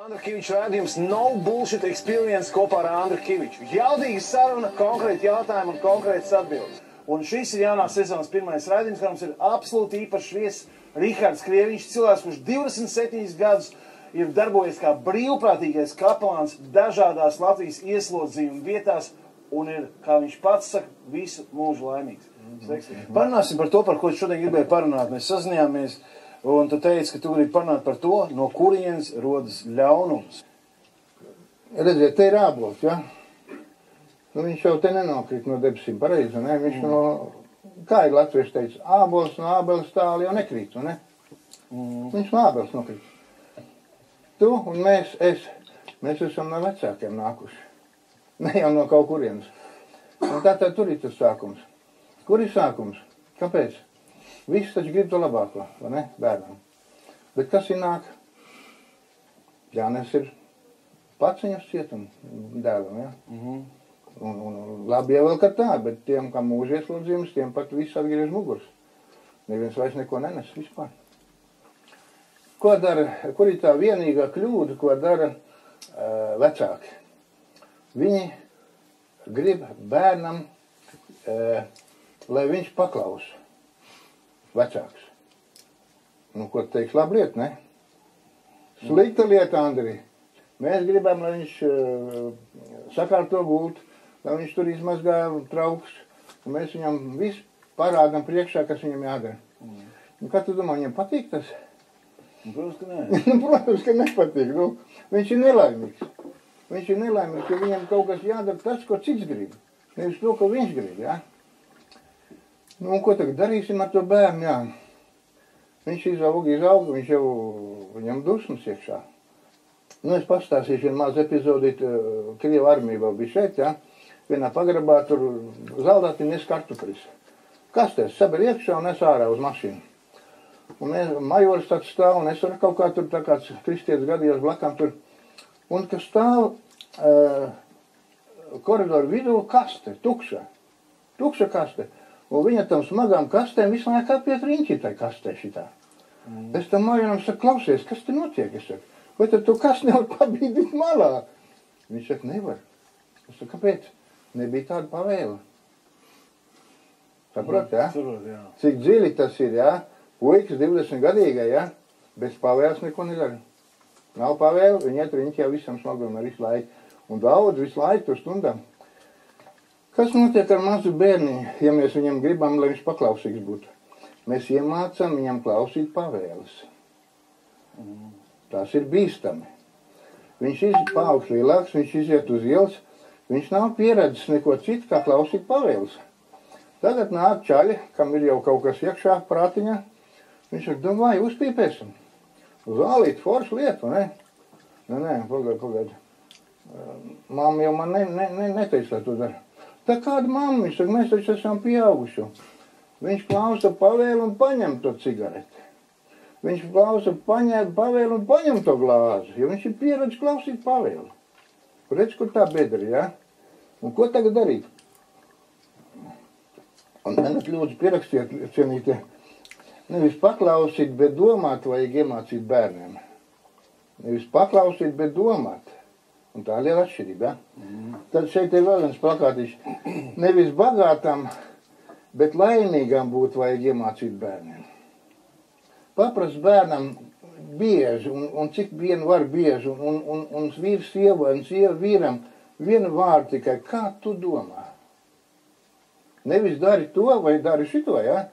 Andra Kiviča raidījums No Bullshit Experience kopā ar Andru Kiviču. Jaudīga saruna, konkrēti jautājumi un konkrētas atbildes. Un šis ir jaunās sezonas pirmais raidījums, kā mums ir absolūti īpašs viesis Rihards Krieviņš, cilvēks, kurš 27 gadus ir darbojies kā brīvprātīgais kapelāns dažādās Latvijas ieslodzījuma vietās un ir, kā viņš pats saka, visu mūžu laimīgs. Parunāsim par to, par ko šodien gribēju parunāt. Mēs sazinājāmies. Un tu teici, ka tu gribi parunāt par to, no kurienes rodas ļaunums. Redziet, te ir ābols, ja? Nu, viņš jau te nenokrīt no debesīm, pareizi, ne? Viņš no, kā ir latvieši teica, ābols no ābeles tāli jau nekrīt, ne? Viņš no ābeles nokrīt. Tu un mēs esam no vecākiem nākuši. Ne jau no kaut kurienes. Un tātad tur ir tas sākums. Kur ir sākums? Kāpēc? Viss taču grib to labāko, vai ne, bērnam. Bet kas ir nāk? Jānes ir paciņas cietum dēlam, ja? Un labi jau vēl kā tā, bet tiem, kam mūža ieslodzījums, tiem pat viss atgriež muguras. Neviens vairs neko nenes vispār. Ko dara, kur ir tā vienīgā kļūda, ko dara vecāki? Viņi grib bērnam, lai viņš paklausa. Vecāks. Nu, ko teiks, labi lieta, ne? Slikta lieta, Andri. Mēs gribam, lai viņš sakārto gultu, lai viņš tur izmazgā trauks, un mēs viņam visu parādam priekšā, kas viņam jādara. Nu, kā tu domā, viņam patīk tas? Protams, ka nē. Protams, ka nepatīk. Nu, viņš ir nelaimīgs. Viņš ir nelaimīgs, jo viņam kaut kas jādara tas, ko cits grib. Nevis to, ko viņš grib, ja? Nu, un ko tagad darīsim ar to bērnu, jā? Viņš izauga, viņš jau, viņam dusmas iekšā. Nu, es pastāstīšu vienu mazu epizodīt, Krievu armija vēl bija šeit, jā? Vienā pagrabā tur zaldāti nes kartupeļus. Kastēs saber iekšā un nes ārā uz mašīnu. Un majors tāds stāv, un es varu kaut kā tur tā kāds kristietis gadījās blakām tur. Un kas stāv koridoru vidū kaste, tukša kaste. Un viņa tam smagām kastēm visu laiku apiet riņķi tai kastē šitā. Es tam majoram saku, klausies, kas te notiek? Es saku, vai tad tu kas nevar pabīdīt malā? Viņš saka, nevar. Es saku, kāpēc? Nebija tāda pavēle. Saprot, jā? Saprot, jā. Cik dziļi tas ir, jā? Puikas 20 gadīgai, jā? Bez pavēles neko nedara. Nav pavēle, viņi iet riņķi jau visam smagam ar visu laiku. Un daudz visu laiku tur stundām. Kas notiek ar mazu bērniņu, ja mēs viņam gribam, lai viņš paklausīgs būtu? Mēs iemācām viņam klausīt pavēles. Tās ir bīstami. Viņš paaugst lielāks, viņš iziet uz ielas, viņš nav pieredzis neko citu, kā klausīt pavēles. Tagad nāk čaļi, kam ir jau kaut kas iekšā prātiņā, viņš saka, vai uzpīpēsim? Zālīt, foršu lietu, ne? Nē, pagaid. Mamma jau man neteica, lai to dara. Tā kāda mamma, viņš saka, mēs taču esam pieauguši. Viņš klausa pavēlu un paņem to cigareti. Viņš klausa pavēlu un paņem to glāzi, jo viņš ir pieredzis klausīt pavēlu. Redz, kur tā bedra, ja? Un ko tagad darīt? Un tagad lūdzu pierakstiet, cienītie, nevis paklausīt, bet domāt vajag iemācīt bērniem. Nevis paklausīt, bet domāt. Un tā ir liela atšķirība, ja? Tad šeit ir vēl viens plakātiņš. Nevis bagātam, bet laimīgam būtu vajag iemācīt bērniem. Paprast bērnam bieži, un cik vien var bieži, un vīrs sievai, un sieva vīram, vienu vārdu tikai, kā tu domā? Nevis dari to, vai dari šito, ja?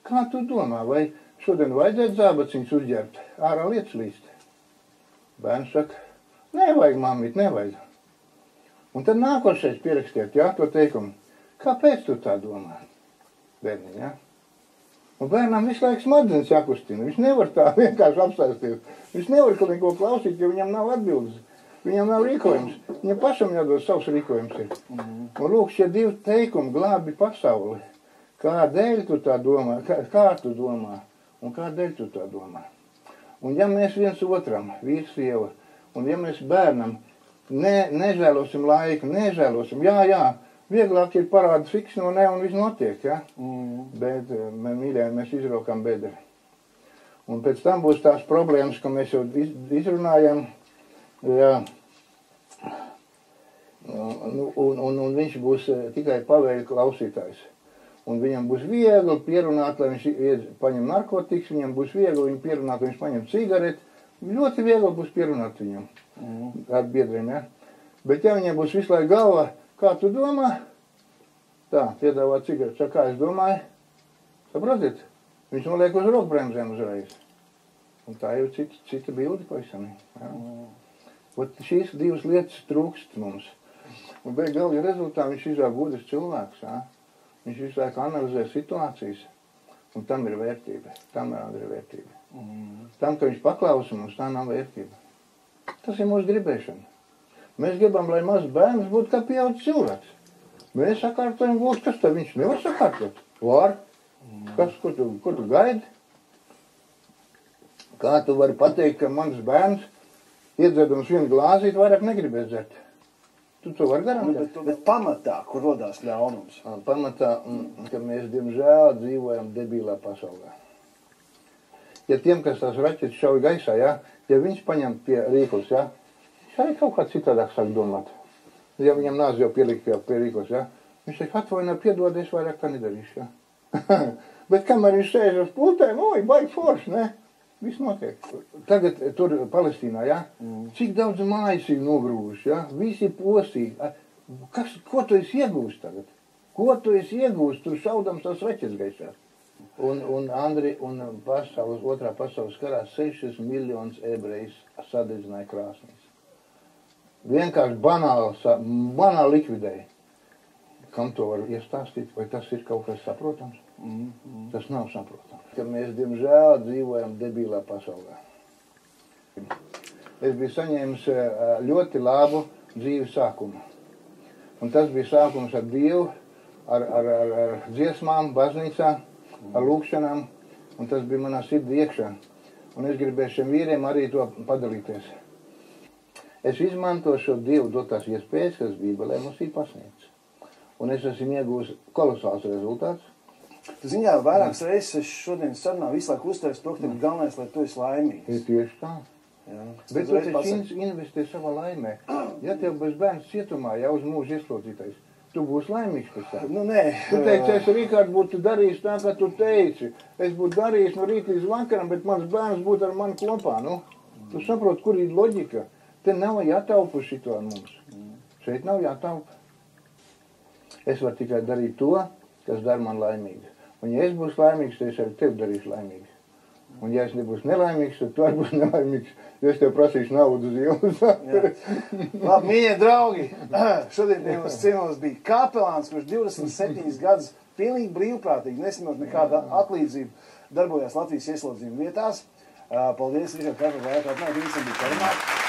Kā tu domā? Vai šodien vajadzētu zābaciņus uzģert, ārā lietas līst? Bērns saka, nevajag, mammīt, nevajag. Un tad nākošais pierakstiet, jā, to teikumu. Kāpēc tu tā domā? Bērniņ, jā? Un bērnam visu laiku smadzenes jākustina. Viņš nevar tā vienkārši apstāsties. Viņš nevar kaut ko klausīt, jo viņam nav atbildes. Viņam nav rīkojums. Viņam pašam jādod savs rīkojums ir. Un lūk, šie divi teikumi glābi pasauli. Kādēļ tu tā domā? Kā tu domā? Un kādēļ tu tā domā? Un ja mēs viens otram, vīrs, sieva, un ja mēs bērnam nežēlosim laiku, jā, vieglāk ir parāda fiksni un viss notiek, ja? Bet, mīļā, mēs izraukām bedri. Un pēc tam būs tās problēmas, ka mēs jau izrunājam, Jā. Un viņš būs tikai pavēļu klausītājs. Un viņam būs viegli pierunāt, lai viņš paņem narkotikas, viņam būs viegli viņu pierunāt, viņš paņem cigareti. Ļoti viegli būs pierunāt viņam ar biedriem, ja? Bet ja viņam būs visu laiku galvā, kā tu domā? Tā, piedāvā cigareti, saka, kā es domāju? Saprotiet? Viņš noliek uz rokbremzēm uzreiz. Un tā jau cita bildi pavisam. Ja? Ot šīs divas lietas trūkst mums. Un beigās rezultātā viņš izvēl gudrs cilvēks, ja? Viņš visu laiku analizē situācijas, un tam ir vērtība. Tam ir vērtība. Tam, ka viņš paklausa mums, tā nav vērtība. Tas ir mūsu gribēšana. Mēs gribam, lai mazs bērns būtu kā pieaudzis cilvēks. Mēs sakārtojam gultu, kas tad viņš nevar sakārtot? Var. Kas, ko tu gaidi? Kā tu vari pateikt, ka mans bērns iedzerdams vienu glāzīti vairāk negribēs dzert? Tu to vari garantēt? Bet pamatā, kur rodās ļaunums? Pamatā, ka mēs, diemžēl, dzīvojam debilā pasaulē. Ja tiem, kas tās raķetes šauj gaisā, ja viņš paņem pie rīklis, ja, viņš arī kaut kā citādāk sāk domāt. Ja viņam nāc jau pielikt pie rīklis, ja, viņš saka, atvainā, piedod, es vairāk tā nedarīšu, ja. Bet kamēr viņš sēž uz pultēm, oi, baigi forši, ne? Viss notiek. Tagad tur Palestīnā, ja? Cik daudz mājas ir nogrūvuši, ja? Visi postīgi. Ko tu esi iegūst tagad? Ko tu esi iegūst? Tur šaudams tās raķetes gaisā. Un Andri, un otrā pasaules karā 6 miljonus ebrejus sadedzināja krāsnīs. Vienkārši banāli likvidēja. Kam to var iestāstīt? Vai tas ir kaut kas saprotams? Tas nav saprotams. Ka mēs, diemžēl, dzīvojam debilā pasaulē. Es biju saņēmis ļoti labu dzīves sākumu. Un tas bija sākums ar Dievu, ar dziesmām, baznīcā, ar lūkšanām. Un tas bija manā sirdī iekšā. Un es gribēju šiem vīriem arī to padalīties. Es izmantošu šo Dievu dotās iespējas, kas Bībelē mums ir pasniegts. Un es esmu iegūs kolosāls rezultāts. Ziņā vairākas reizes es šodien sarunā visu laiku uztērs to, ka tev galvenais, lai tu esi laimīgs. Ir tieši tā. Jā. Bet tu taču investē savā laimē. Ja tev bez bērns cietumā jau uz mūžu ieslodzītais, tu būsi laimīgs pēc tā. Nu, nē. Tu teici, es Rikārd būtu darījis tā, kā tu teici. Es būtu darījis no rīt līdz vakaram, bet mans bērns būtu ar mani kopā. Nu, tu saproti, kur ir loģika. Te nav jātaupa šito ar mums. Šeit nav jātaupa. Es varu tikai darīt to, kas dara man laimīgu. Un ja es būšu laimīgs, tad es arī tevi darīšu laimīgu. Un ja es nebūšu nelaimīgs, tad tu arī būsi nelaimīgs, jo es tev prasīšu naudu uz ielas. Labi, mīļie draugi, šodien pie mums ciemos bija kapelāns, kurš 27 gadus pilnīgi brīvprātīgi, nesaņemot nekādu atlīdzību, darbojās Latvijas ieslodzījuma vietās. Paldies, Rikārd, ka varētu atnākt, visam bija parunāt.